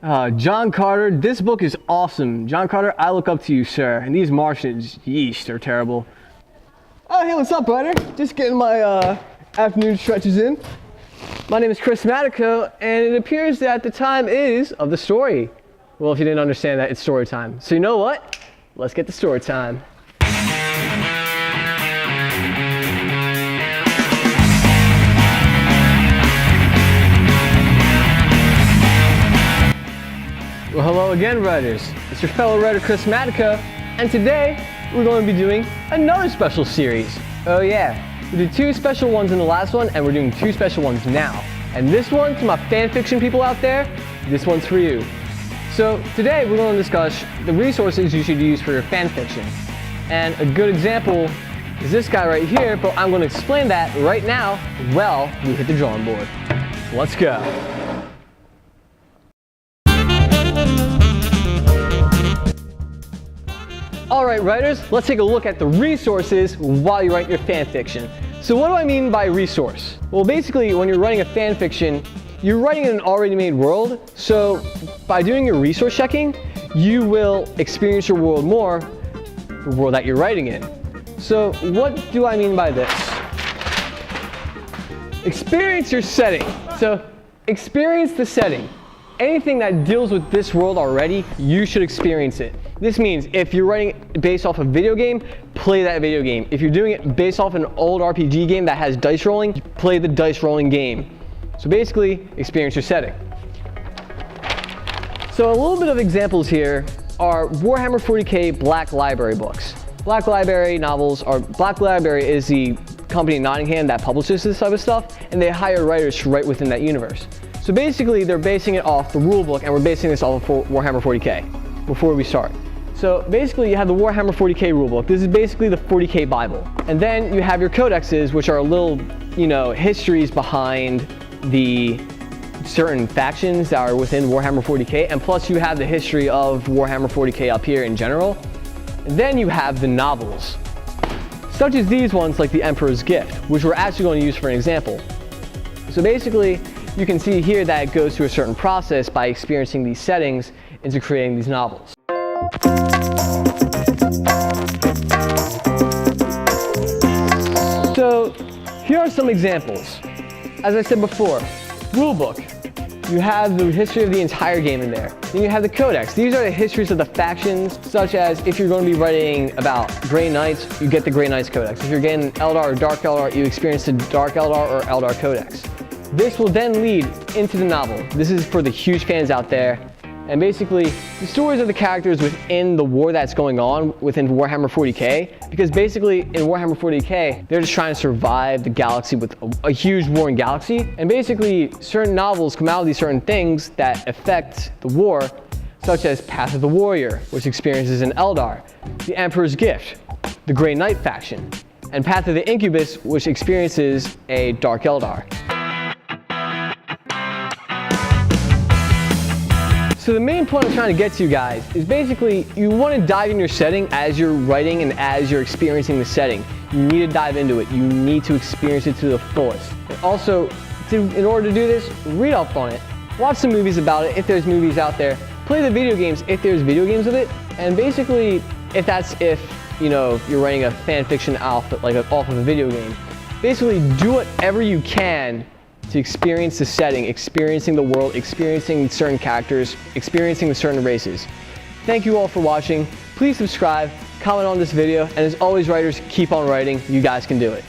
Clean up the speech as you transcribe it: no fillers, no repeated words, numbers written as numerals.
John Carter, this book is awesome. John Carter, I look up to you, sir. And these Martians, yeesh, they're terrible. Oh, hey, what's up, brother? Just getting my afternoon stretches in. My name is Matico, and it appears that the time is of the story. Well, if you didn't understand that, it's story time. So you know what? Let's get to story time. Well, hello again, writers. It's your fellow writer, Matico, and today we're going to be doing another special series. Oh yeah, we did 2 special ones in the last one, and we're doing 2 special ones now. And this one, to my fan fiction people out there, this one's for you. So today we're going to discuss the resources you should use for your fan fiction. And a good example is this guy right here, but I'm going to explain that right now while we hit the drawing board. Let's go. Alright writers, let's take a look at the resources while you write your fan fiction. So what do I mean by resource? Well, basically when you're writing a fan fiction, you're writing in an already made world, so by doing your resource checking, you will experience your world more, the world that you're writing in. So what do I mean by this? Experience your setting. So experience the setting. Anything that deals with this world already, you should experience it. This means if you're writing based off a video game, play that video game. If you're doing it based off an old RPG game that has dice rolling, play the dice rolling game. So basically, experience your setting. So a little bit of examples here are Warhammer 40K Black Library books. Black Library is the company in Nottingham that publishes this type of stuff, and they hire writers to write within that universe. So basically, they're basing it off the rulebook, and we're basing this off of Warhammer 40K before we start. So basically, you have the Warhammer 40K rulebook. This is basically the 40K Bible. And then you have your codexes, which are little, histories behind the certain factions that are within Warhammer 40K, and plus you have the history of Warhammer 40K up here in general. And then you have the novels, such as these ones like The Emperor's Gift, which we're actually going to use for an example. So basically, you can see here that it goes through a certain process by experiencing these settings into creating these novels. So here are some examples. As I said before, rulebook. You have the history of the entire game in there. Then you have the codex. These are the histories of the factions, such as if you're going to be writing about Grey Knights, you get the Grey Knights codex. If you're getting Eldar or Dark Eldar, you experience the Dark Eldar or Eldar codex. This will then lead into the novel. This is for the huge fans out there. And basically, the stories of the characters within the war that's going on within Warhammer 40K, because basically in Warhammer 40K, they're just trying to survive the galaxy with a huge warring galaxy. And basically, certain novels come out of these certain things that affect the war, such as Path of the Warrior, which experiences an Eldar, The Emperor's Gift, the Grey Knight faction, and Path of the Incubus, which experiences a Dark Eldar. So the main point I'm trying to get to, you guys, is basically you want to dive in your setting as you're writing and as you're experiencing the setting. You need to dive into it. You need to experience it to the fullest. And also, in order to do this, read up on it. Watch some movies about it if there's movies out there. Play the video games if there's video games of it. And basically, if you're writing a fan fiction off of a video game, basically do whatever you can to experience the setting, experiencing the world, experiencing certain characters, experiencing the certain races. Thank you all for watching. Please subscribe, comment on this video, and as always, writers, keep on writing. You guys can do it.